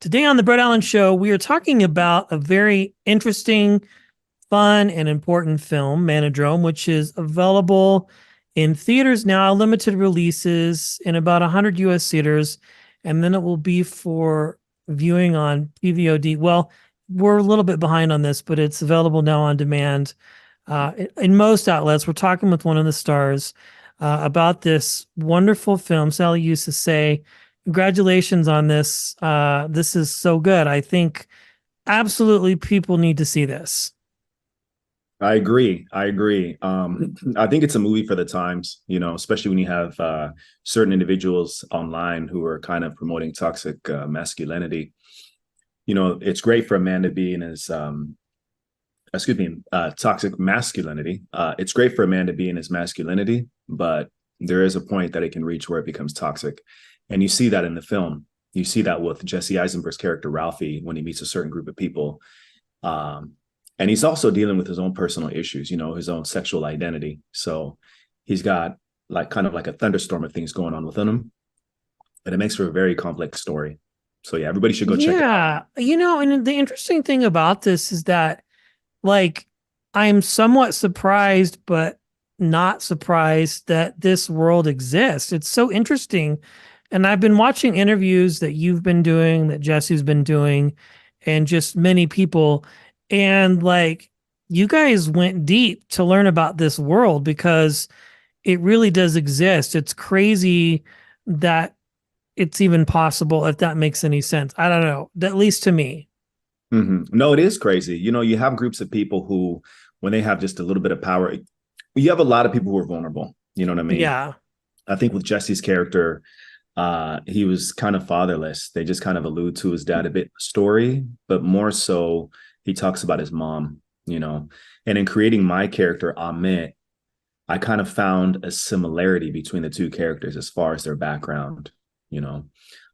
Today on the Brett Allen Show, we are talking about a very interesting, fun, and important film, Manodrome, which is available in theaters now, limited releases in about 100 US theaters, and then it will be for viewing on PVOD. Well, we're a little bit behind on this, but it's available now on demand in most outlets. We're talking with one of the stars about this wonderful film, Sallieu Sesay. Congratulations on this. This is so good. I think absolutely people need to see this. I agree. I agree. I think it's a movie for the times, especially when you have certain individuals online who are kind of promoting toxic masculinity. It's great for a man to be in his, toxic masculinity. It's great for a man to be in his masculinity, but there is a point that it can reach where it becomes toxic. And you see that in the film. You see that with Jesse Eisenberg's character, Ralphie, when he meets a certain group of people. And he's also dealing with his own personal issues, his own sexual identity. So he's got kind of like a thunderstorm of things going on within him. And it makes for a very complex story. So yeah, everybody should go check it out. Yeah. And the interesting thing about this is that, like, I'm somewhat surprised, but not surprised that this world exists. It's so interesting. And I've been watching interviews that you've been doing, that Jesse's been doing, and just many people. And like, you guys went deep to learn about this world because it really does exist. It's crazy that it's even possible, if that makes any sense. I don't know, at least to me. No, it is crazy. You have groups of people who, when they have just a little bit of power, you have a lot of people who are vulnerable. You know what I mean? Yeah. I think with Jesse's character, he was kind of fatherless. They just kind of allude to his dad a bit in the story, but more so he talks about his mom. And in creating my character, Amit, I kind of found a similarity between the two characters as far as their background, you know.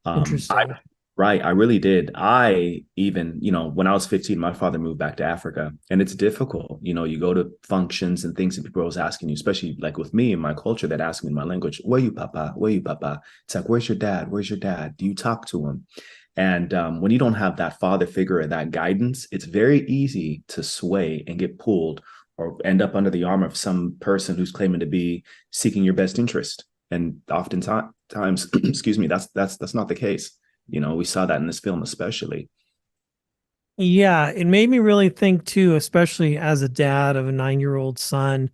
I Interesting. Right, I really did. I even, when I was 15, my father moved back to Africa, and it's difficult. You go to functions and things, and people are always asking you, especially like with me in my culture, that ask me in my language, "Where you, Papa? Where you, Papa?" It's like, "Where's your dad? Where's your dad? Do you talk to him?" And when you don't have that father figure or that guidance, it's very easy to sway and get pulled or end up under the arm of some person who's claiming to be seeking your best interest. And oftentimes, excuse me, that's not the case. We saw that in this film, especially. Yeah, it made me really think too, especially as a dad of a 9-year-old son,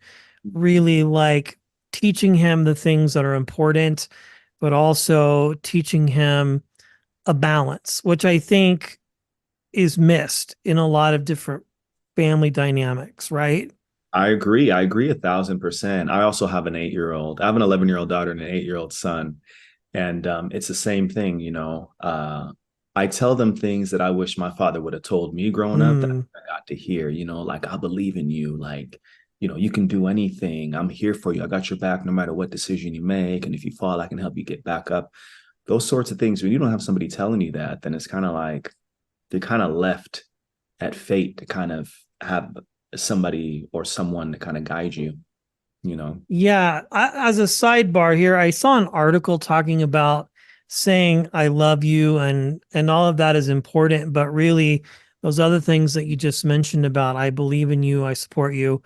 really like teaching him the things that are important, but also teaching him a balance, which I think is missed in a lot of different family dynamics, right? I agree. I agree 1,000%. I also have an 8-year-old. I have an 11-year-old daughter and an 8-year-old son. And it's the same thing. I tell them things that I wish my father would have told me growing up that Mm, I got to hear, like, I believe in you. Like, you can do anything. I'm here for you. I got your back no matter what decision you make. And if you fall, I can help you get back up. Those sorts of things. When you don't have somebody telling you that, then it's kind of like you're kind of left at fate to kind of have somebody or someone to kind of guide you. yeah. As a sidebar here, I saw an article talking about saying I love you and all of that is important, but really those other things that you just mentioned about I believe in you, I support you.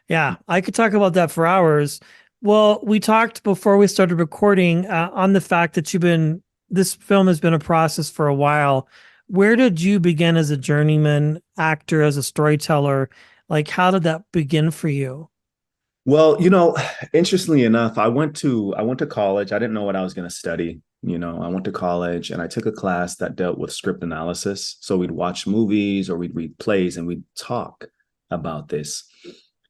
Yeah, I could talk about that for hours. Well, we talked before we started recording on the fact that this film has been a process for a while. Where did you begin as a journeyman actor, as a storyteller? Like, how did that begin for you? Well, interestingly enough, I went to college. I didn't know what I was going to study. I went to college and I took a class that dealt with script analysis. So we'd watch movies or we'd read plays and we'd talk about this.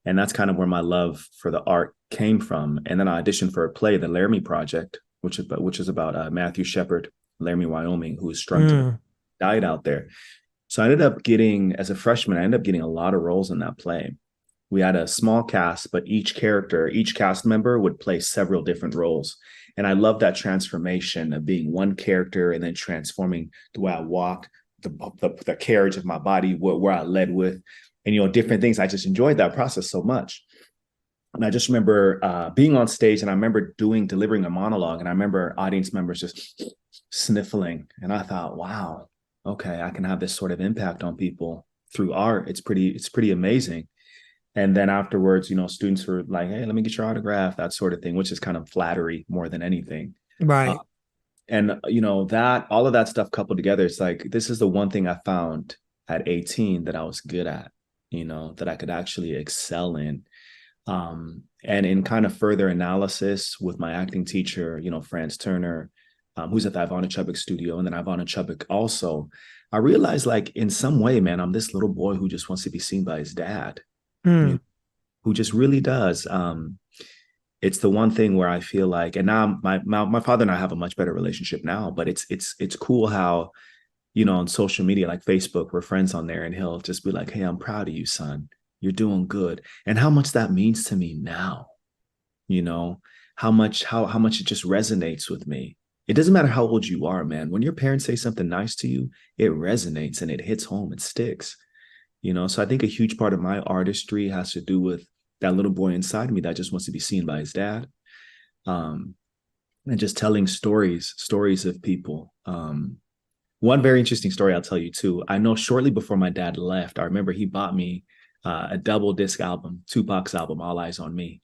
And that's kind of where my love for the art came from. And then I auditioned for a play, The Laramie Project, which is about Matthew Shepard, Laramie, Wyoming, who was strung to the Mm. died out there. So I ended up getting, as a freshman, I ended up getting a lot of roles in that play. We had a small cast, but each cast member would play several different roles. And I love that transformation of being one character and then transforming the way I walk, the carriage of my body, where I led with, and different things. I just enjoyed that process so much. And I just remember being on stage, and I remember delivering a monologue, and I remember audience members just sniffling, and I thought, wow, okay, I can have this sort of impact on people through art. It's pretty amazing. And then afterwards, students were like, hey, let me get your autograph, that sort of thing, which is kind of flattery more than anything. Uh, Right. and that all of that stuff coupled together, it's like this is the one thing I found at 18 that I was good at, that I could actually excel in. And in kind of further analysis with my acting teacher, Franz Turner, who's at the Ivana Chubbuck studio, and then Ivana Chubbuck also, I realized like in some way, man, I'm this little boy who just wants to be seen by his dad, you Hmm. know, who just really does. It's the one thing where I feel like, and now my father and I have a much better relationship now, but it's cool how, on social media like Facebook, we're friends on there, and he'll just be like, hey, I'm proud of you, son. You're doing good. And how much that means to me now, you know, how much it just resonates with me. It doesn't matter how old you are, man. When your parents say something nice to you, it resonates and it hits home, it sticks. So I think a huge part of my artistry has to do with that little boy inside me that just wants to be seen by his dad. Um, and just telling stories of people. One very interesting story I'll tell you too. I know shortly before my dad left, I remember he bought me a double disc album, Tupac's album, All Eyes on Me.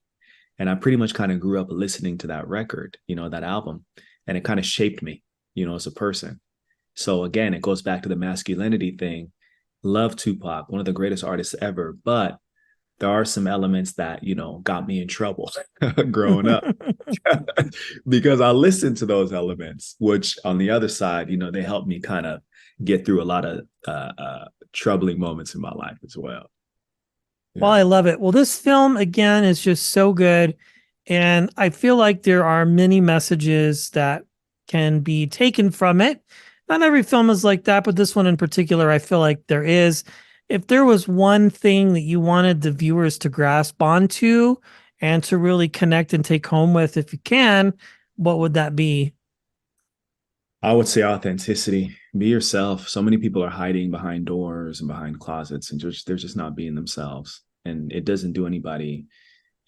And I pretty much kind of grew up listening to that record, that album, and it kind of shaped me, as a person. So again, it goes back to the masculinity thing. Love Tupac, one of the greatest artists ever, but there are some elements that, got me in trouble growing up because I listened to those elements, which on the other side, they helped me kind of get through a lot of troubling moments in my life as well. Well, Yeah. I love it. Well, this film again is just so good. And I feel like there are many messages that can be taken from it. Not every film is like that, but this one in particular, I feel like there is. If there was one thing that you wanted the viewers to grasp onto and to really connect and take home with, if you can, what would that be? I would say authenticity. Be yourself. So many people are hiding behind doors and behind closets and they're just not being themselves. And it doesn't do anybody,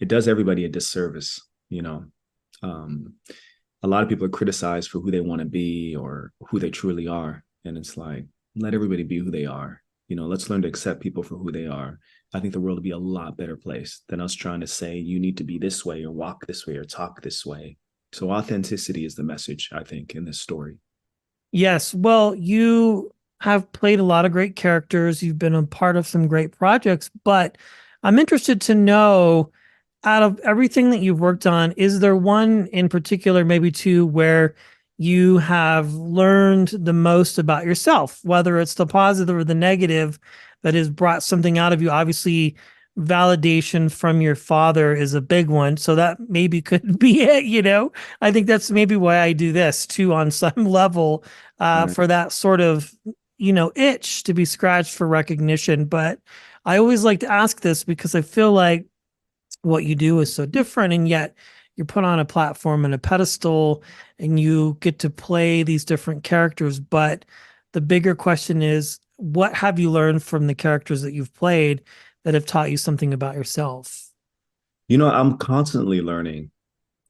it does everybody a disservice, you know. Um, a lot of people are criticized for who they want to be or who they truly are. And it's like, let everybody be who they are. Let's learn to accept people for who they are. I think the world would be a lot better place than us trying to say you need to be this way or walk this way or talk this way. So authenticity is the message, I think, in this story. Yes. Well, you have played a lot of great characters. You've been a part of some great projects, but I'm interested to know out of everything that you've worked on, is there one in particular, maybe two, where you have learned the most about yourself, whether it's the positive or the negative that has brought something out of you? Obviously, validation from your father is a big one. So that maybe could be it. I think that's maybe why I do this too, on some level, Right. for that sort of, itch to be scratched for recognition. But I always like to ask this because I feel like what you do is so different, and yet you're put on a platform and a pedestal and you get to play these different characters. But the bigger question is, what have you learned from the characters that you've played that have taught you something about yourself? I'm constantly learning.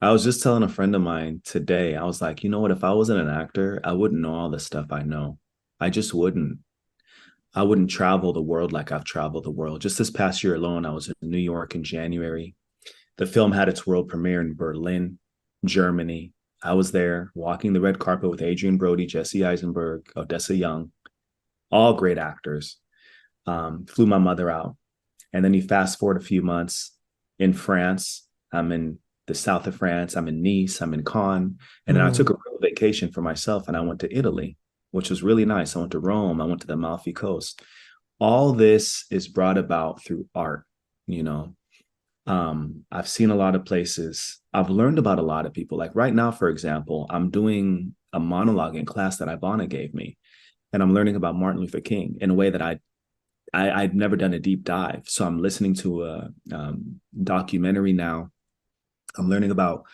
I was just telling a friend of mine today, I was like, you know what? If I wasn't an actor, I wouldn't know all the stuff I know. I just wouldn't. I wouldn't travel the world like I've traveled the world. Just this past year alone, I was in New York in January. The film had its world premiere in Berlin, Germany. I was there walking the red carpet with Adrian Brody, Jesse Eisenberg, Odessa Young, all great actors. Flew my mother out. And then you fast forward a few months in France. I'm in the south of France. I'm in Nice. I'm in Cannes. And then I took Mm. a real vacation for myself and I went to Italy, which was really nice. I went to Rome. I went to the Amalfi Coast. All this is brought about through art, you know. I've seen a lot of places. I've learned about a lot of people. Like right now, for example, I'm doing a monologue in class that Ivana gave me, and I'm learning about Martin Luther King in a way that I'd never done a deep dive. So I'm listening to a documentary now. I'm learning about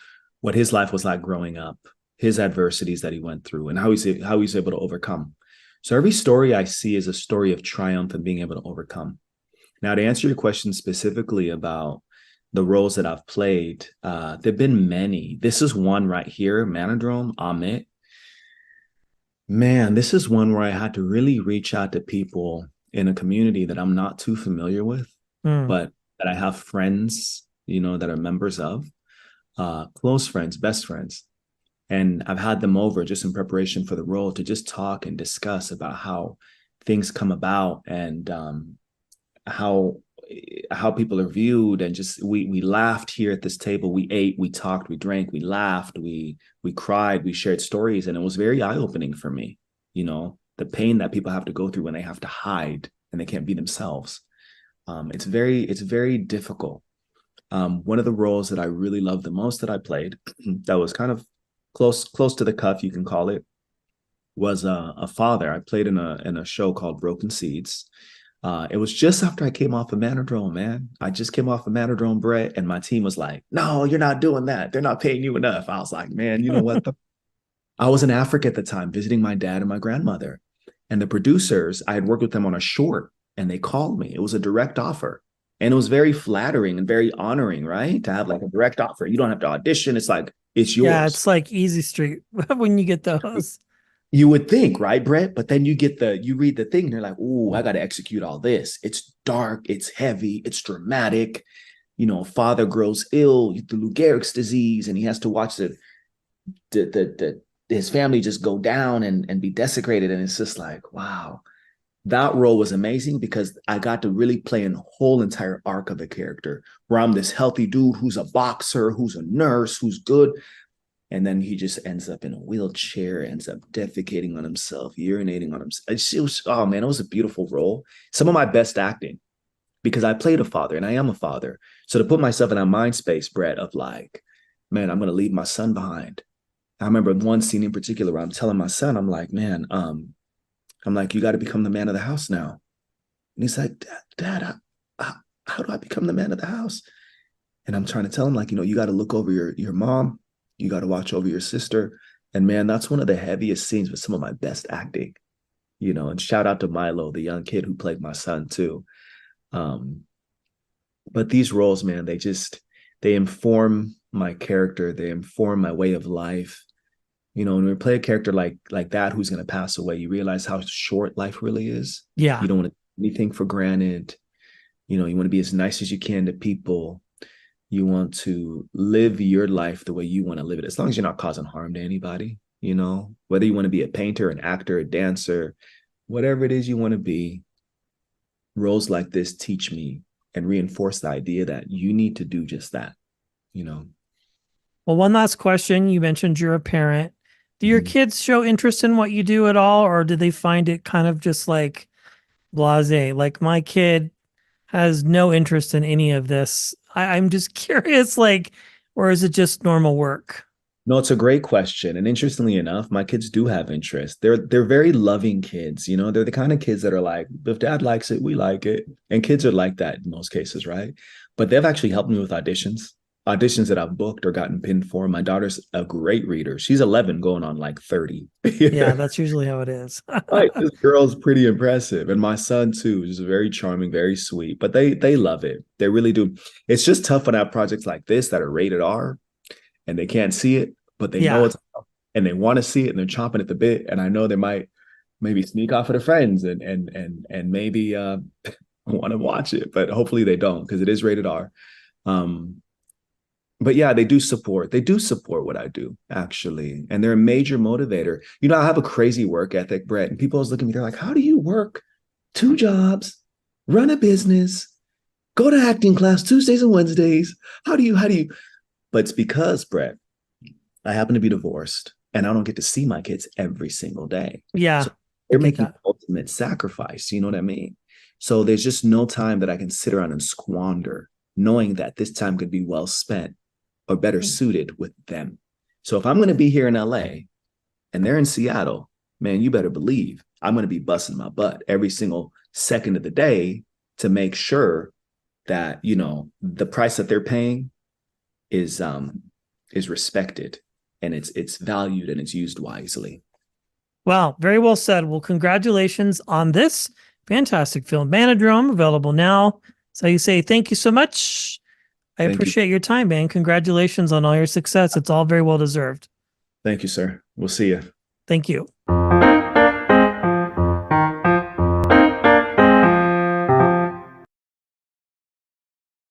what his life was like growing up, his adversities that he went through, and how he's able to overcome. So every story I see is a story of triumph and being able to overcome. Now, to answer your question specifically about the roles that I've played, there've been many. This is one right here, Manodrome, Amit. Man, this is one where I had to really reach out to people in a community that I'm not too familiar with, Hmm. but that I have friends, that are members of, close friends, best friends. And I've had them over just in preparation for the role to just talk and discuss about how things come about, and how how people are viewed. And just we laughed here at this table, we ate, we talked, we drank, we laughed, we cried, we shared stories, and it was very eye-opening for me, the pain that people have to go through when they have to hide and they can't be themselves. It's very difficult. One of the roles that I really loved the most that I played, that was kind of close to the cuff, you can call it, was a father. I played in a show called Broken Seeds. It was just after I came off of Manodrome, man. I just came off of Manodrome, Brett, and my team was like, "No, you're not doing that. They're not paying you enough." I was like, "Man, you know what? I was in Africa at the time visiting my dad and my grandmother, and the producers, I had worked with them on a short, and they called me. It was a direct offer, and it was very flattering and very honoring, right? To have like a direct offer. You don't have to audition. It's like it's Yeah, yours. it's like Easy Street when you get those. You would think, right, Brett? But then you read the thing, and you're like, "Ooh, I got to execute all this. It's dark, it's heavy, it's dramatic. Father grows ill with the Lou Gehrig's disease, and he has to watch his family just go down and be desecrated." And it's just like, wow, that role was amazing because I got to really play a whole entire arc of the character where I'm this healthy dude who's a boxer, who's a nurse, who's good, and then he just ends up in a wheelchair, ends up defecating on himself, urinating on himself. It was, oh man, it was a beautiful role. Some of my best acting, because I played a father and I am a father. So to put myself in that mind space, Brett, of like, man, I'm going to leave my son behind. I remember one scene in particular where I'm telling my son, I'm like, man, I'm like, you got to become the man of the house now. And he's like, Dad, how do I become the man of the house? And I'm trying to tell him, like, you got to look over your mom, you got to watch over your sister. And man, that's one of the heaviest scenes with some of my best acting, and shout out to Milo, the young kid who played my son too. Um, but these roles, man, they inform my character, they inform my way of life. When we play a character like that who's going to pass away, you realize how short life really is. Yeah. You don't want to take anything for granted. You want to be as nice as you can to people. You want to live your life the way you want to live it, as long as you're not causing harm to anybody. Whether you want to be a painter, an actor, a dancer, whatever it is you want to be, roles like this teach me and reinforce the idea that you need to do just that. You know. Well, one last question. You mentioned you're a parent. Do your Mhm. kids show interest in what you do at all, or do they find it kind of just like blasé? Like my kid has no interest in any of this. I'm just curious, like, or is it just normal work? No, it's a great question. And interestingly enough, my kids do have interest. They're very loving kids. They're the kind of kids that are like, if dad likes it, we like it. And kids are like that in most cases, right? But they've actually helped me with auditions that I've booked or gotten pinned for. My daughter's a great reader. She's 11 going on like 30. Yeah, that's usually how it is. Like this girl's pretty impressive. And my son too is very charming, very sweet. But they love it. They really do. It's just tough when I have projects like this that are rated R and they can't see it, but they know Yeah. it's, and they want to see it, and they're chomping at the bit. And I know they might maybe sneak off of their friends and maybe want to watch it, but hopefully they don't, because it is rated R. Um, but yeah, they do support what I do, actually, and they're a major motivator. I have a crazy work ethic, Brett, and people always look at me, they're like, how do you work two jobs, run a business, go to acting class Tuesdays and Wednesdays? How do you But it's because, Brett, I happen to be divorced and I don't get to see my kids every single day. Yeah, So I they're get making that. the ultimate sacrifice. You know what I mean? So there's just no time that I can sit around and squander, knowing that this time could be well spent or better suited with them. So if I'm going to be here in LA and they're in Seattle, man, you better believe I'm going to be busting my butt every single second of the day to make sure that, the price that they're paying is respected, and it's valued and it's used wisely. Well, very well said. Well, congratulations on this fantastic film, Manodrome, available now. So you say, thank you so much. I Thank you. appreciate your time, man. Congratulations on all your success. It's all very well deserved. Thank you, sir. We'll see you. Thank you.